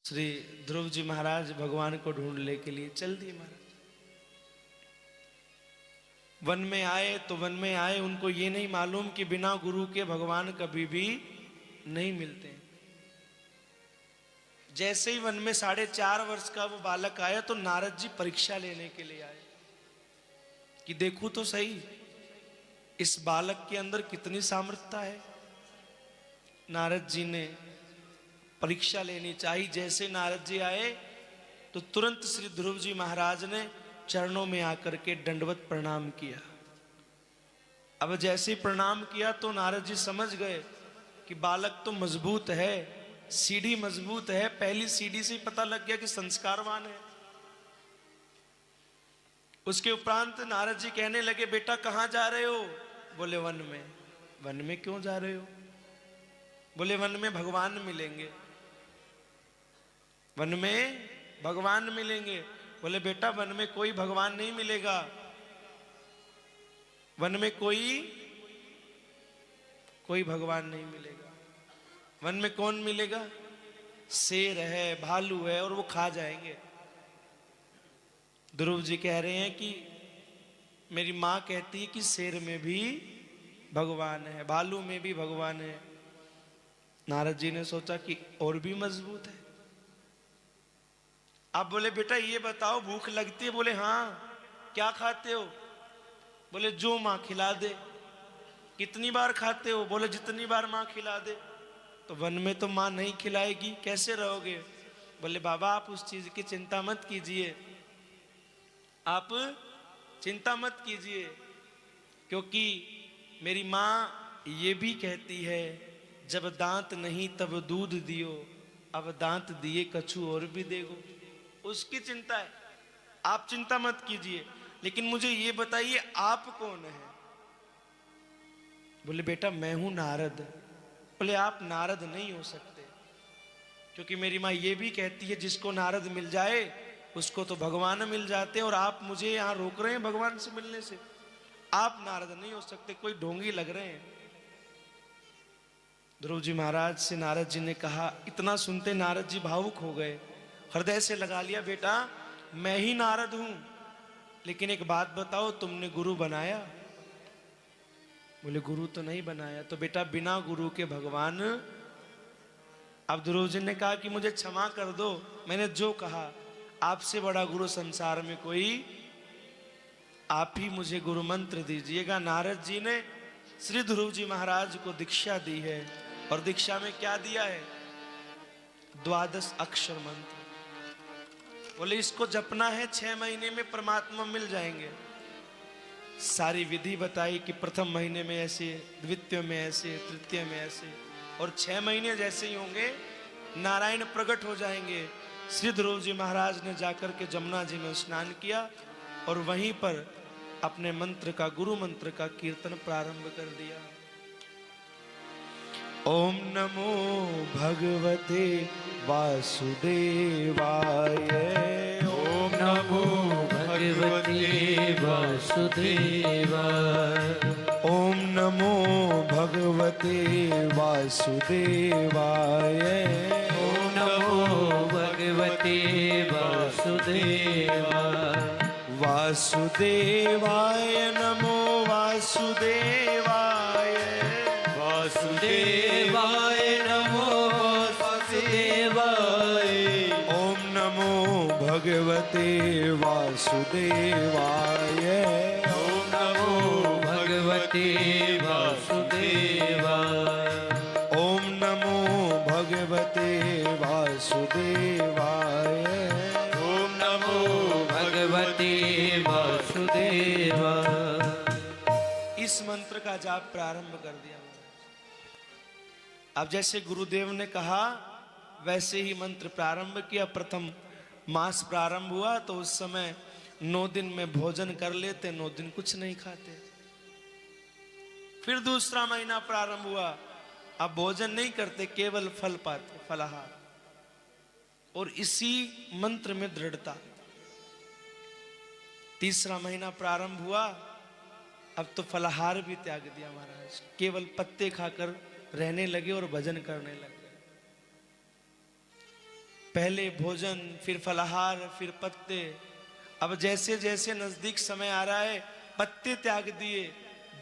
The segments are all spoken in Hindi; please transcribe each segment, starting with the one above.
श्री ध्रुव जी महाराज भगवान को ढूंढने के लिए चल दिए। महाराज वन में आए तो वन में आए, उनको ये नहीं मालूम कि बिना गुरु के भगवान कभी भी नहीं मिलते। जैसे ही वन में 4.5 वर्ष का वो बालक आया तो नारद जी परीक्षा लेने के लिए आए कि देखूं तो सही इस बालक के अंदर कितनी सामर्थ्यता है। नारद जी ने परीक्षा लेनी चाहिए। जैसे नारद जी आए तो तुरंत श्री ध्रुव जी महाराज ने चरणों में आकर के दंडवत प्रणाम किया। अब जैसे ही प्रणाम किया तो नारद जी समझ गए कि बालक तो मजबूत है, सीढ़ी मजबूत है। पहली सीढ़ी से ही पता लग गया कि संस्कारवान है। उसके उपरांत नारद जी कहने लगे, बेटा कहां जा रहे हो? बोले वन में। वन में क्यों जा रहे हो? बोले वन में भगवान मिलेंगे, वन में भगवान मिलेंगे। बोले बेटा वन में कोई भगवान नहीं मिलेगा, वन में कोई भगवान नहीं मिलेगा। वन में कौन मिलेगा? शेर है, भालू है, और वो खा जाएंगे। ध्रुव जी कह रहे हैं कि मेरी मां कहती है कि शेर में भी भगवान है, भालू में भी भगवान है। नारद जी ने सोचा कि और भी मजबूत है। आप बोले बेटा ये बताओ भूख लगती है? बोले हाँ। क्या खाते हो? बोले जो मां खिला दे। कितनी बार खाते हो? बोले जितनी बार मां खिला दे। तो वन में तो मां नहीं खिलाएगी, कैसे रहोगे? बोले बाबा आप उस चीज की चिंता मत कीजिए, आप चिंता मत कीजिए, क्योंकि मेरी मां ये भी कहती है जब दांत नहीं तब दूध दियो, अब दांत दिए कछु और भी देगो। उसकी चिंता है, आप चिंता मत कीजिए। लेकिन मुझे ये बताइए आप कौन है? बोले बेटा मैं हूं नारद। बोले आप नारद नहीं हो सकते, क्योंकि मेरी मां ये भी कहती है जिसको नारद मिल जाए उसको तो भगवान मिल जाते हैं, और आप मुझे यहां रोक रहे हैं भगवान से मिलने से। आप नारद नहीं हो सकते, कोई ढोंगी लग रहे हैं। ध्रुव जी महाराज से नारद जी ने कहा, इतना सुनते नारद जी भावुक हो गए, हृदय से लगा लिया, बेटा मैं ही नारद हूं, लेकिन एक बात बताओ तुमने गुरु बनाया? बोले गुरु तो नहीं बनाया। तो बेटा बिना गुरु के भगवान। अब ध्रुव जी ने कहा कि मुझे क्षमा कर दो, मैंने जो कहा, आपसे बड़ा गुरु संसार में कोई, आप ही मुझे गुरु मंत्र दीजिएगा। नारद जी ने श्री ध्रुव जी महाराज को दीक्षा दी है, और दीक्षा में क्या दिया है? 12 अक्षर मंत्र। बोले इसको जपना है, 6 महीने में परमात्मा मिल जाएंगे। सारी विधि बताई कि प्रथम महीने में ऐसे, द्वितीय में ऐसे, तृतीय में ऐसे, और 6 महीने जैसे ही होंगे नारायण प्रकट हो जाएंगे। श्री ध्रुव जी महाराज ने जाकर के जमुना जी में स्नान किया और वहीं पर अपने मंत्र का, गुरु मंत्र का कीर्तन प्रारंभ कर दिया। ओम नमो भगवते वासुदेवाय। ओम नमो भगवते वासुदेवाय। ओम नमो भगवते वासुदेवाय। ओम नमो भगवते वासुदेवाय। वासुदेवाय नमो वासुदेवाय। वासुदेवाय नमो वासुदेवाय। ओम नमो भगवते वासुदेवाय। ओम नमो भगवते वासुदेवाय। ओम नमो भगवते वासुदेवाय। ओम नमो भगवते वासुदेवाय। इस मंत्र का जाप प्रारंभ कर दिया। अब जैसे गुरुदेव ने कहा वैसे ही मंत्र प्रारंभ किया। प्रथम मास प्रारंभ हुआ तो उस समय 9 दिन में भोजन कर लेते, 9 दिन कुछ नहीं खाते। फिर दूसरा महीना प्रारंभ हुआ, अब भोजन नहीं करते, केवल फल पाते, फलाहार, और इसी मंत्र में दृढ़ता। तीसरा महीना प्रारंभ हुआ, अब तो फलाहार भी त्याग दिया महाराज, केवल पत्ते खाकर रहने लगे और भजन करने लगे। पहले भोजन, फिर फलाहार, फिर पत्ते। अब जैसे जैसे नजदीक समय आ रहा है, पत्ते त्याग दिए,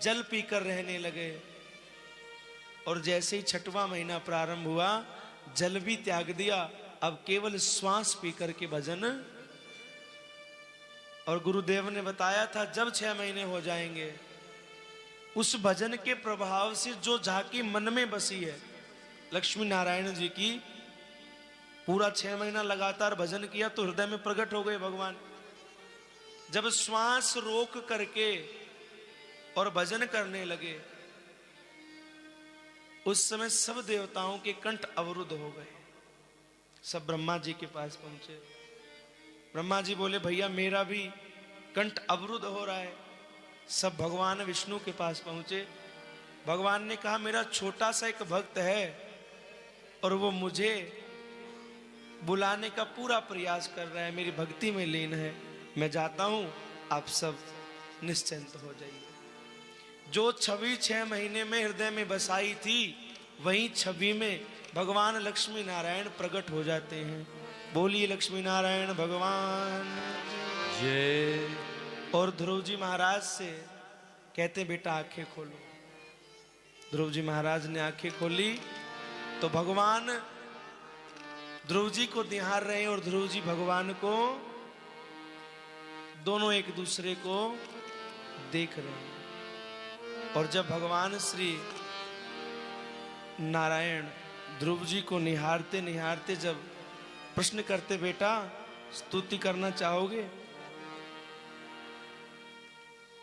जल पीकर रहने लगे। और जैसे ही छठवां महीना प्रारंभ हुआ, जल भी त्याग दिया, अब केवल श्वास पीकर के भजन। और गुरुदेव ने बताया था जब 6 महीने हो जाएंगे, उस भजन के प्रभाव से जो झांकी मन में बसी है लक्ष्मी नारायण जी की, पूरा 6 महीना लगातार भजन किया तो हृदय में प्रकट हो गए भगवान। जब श्वास रोक करके और भजन करने लगे, उस समय सब देवताओं के कंठ अवरुद्ध हो गए। सब ब्रह्मा जी के पास पहुंचे। ब्रह्मा जी बोले भैया मेरा भी कंठ अवरुद्ध हो रहा है। सब भगवान विष्णु के पास पहुंचे। भगवान ने कहा मेरा छोटा सा एक भक्त है और वो मुझे बुलाने का पूरा प्रयास कर रहा है, मेरी भक्ति में लीन है, मैं जाता हूं, आप सब निश्चिंत हो जाइए। जो छवि 6 महीने में हृदय में बसाई थी, वही छवि में भगवान लक्ष्मी नारायण प्रकट हो जाते हैं। बोलिए लक्ष्मी नारायण भगवान जय। और ध्रुव जी महाराज से कहते बेटा आंखें खोलो। ध्रुव जी महाराज ने आंखें खोली तो भगवान ध्रुव जी को निहार रहे हैं और ध्रुव जी भगवान को, दोनों एक दूसरे को देख रहे हैं। और जब भगवान श्री नारायण ध्रुव जी को निहारते निहारते जब प्रश्न करते बेटा स्तुति करना चाहोगे?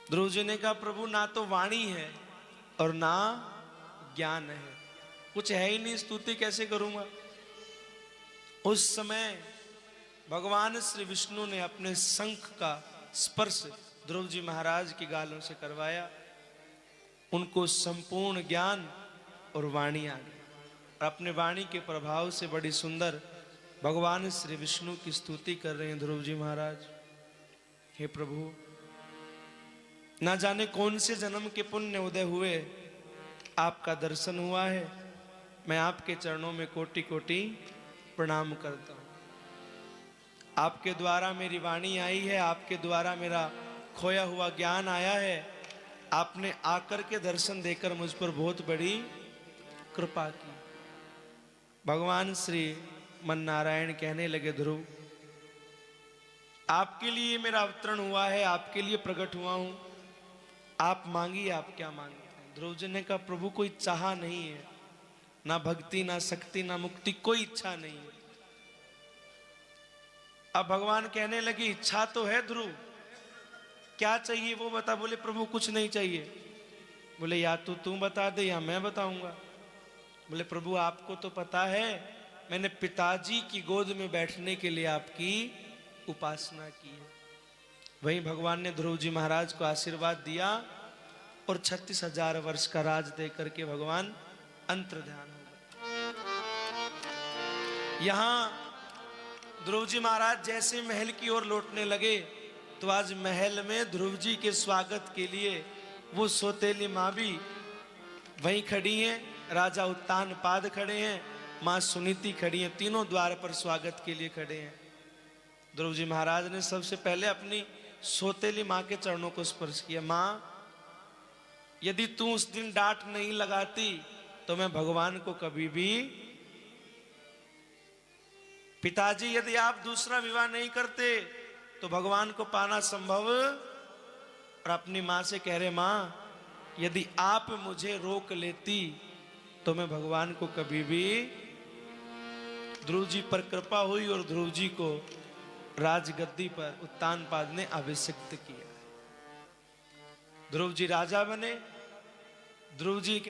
ध्रुव जी ने कहा प्रभु ना तो वाणी है और ना ज्ञान है, कुछ है ही नहीं, स्तुति कैसे करूंगा। उस समय भगवान श्री विष्णु ने अपने शंख का स्पर्श ध्रुव जी महाराज की गालों से करवाया। उनको संपूर्ण ज्ञान और वाणी आ गई और अपने वाणी के प्रभाव से बड़ी सुंदर भगवान श्री विष्णु की स्तुति कर रहे हैं ध्रुव जी महाराज। हे प्रभु, ना जाने कौन से जन्म के पुण्य उदय हुए, आपका दर्शन हुआ है। मैं आपके चरणों में कोटि कोटि प्रणाम करता हूं। आपके द्वारा मेरी वाणी आई है, आपके द्वारा मेरा खोया हुआ ज्ञान आया है। आपने आकर के दर्शन देकर मुझ पर बहुत बड़ी कृपा की। भगवान श्री मन नारायण कहने लगे ध्रुव, आपके लिए मेरा अवतरण हुआ है, आपके लिए प्रकट हुआ हूं, आप मांगिए, आप क्या मांगते हैं। ध्रुव जी ने कहा प्रभु कोई चाह नहीं है, ना भक्ति, ना शक्ति, ना मुक्ति, कोई इच्छा नहीं है। अब भगवान कहने लगे इच्छा तो है ध्रुव, क्या चाहिए वो बता। बोले प्रभु कुछ नहीं चाहिए। बोले या तो तू बता दे या मैं बताऊंगा। बोले प्रभु आपको तो पता है मैंने पिताजी की गोद में बैठने के लिए आपकी उपासना की है। वहीं भगवान ने ध्रुव जी महाराज को आशीर्वाद दिया और 36,000 वर्ष का राज दे करके भगवान अंतर ध्यान हो गए। यहां ध्रुव जी महाराज जैसे महल की ओर लौटने लगे तो आज महल में ध्रुव जी के स्वागत के लिए वो सौतेली माँ भी वहीं खड़ी हैं, राजा उत्तानपाद खड़े हैं, माँ सुनीति खड़ी हैं, तीनों द्वार पर स्वागत के लिए खड़े हैं। ध्रुव जी महाराज ने सबसे पहले अपनी सौतेली माँ के चरणों को स्पर्श किया। माँ यदि तू उस दिन डांट नहीं लगाती तो मैं भगवान को कभी भी, पिताजी यदि आप दूसरा विवाह नहीं करते तो भगवान को पाना संभव। और अपनी मां से कह रहे मां यदि आप मुझे रोक लेती तो मैं भगवान को कभी भी। ध्रुव जी पर कृपा हुई और ध्रुव जी को राजगद्दी पर उत्तानपाद ने अभिषिक्त किया। ध्रुव जी राजा बने। ध्रुव जी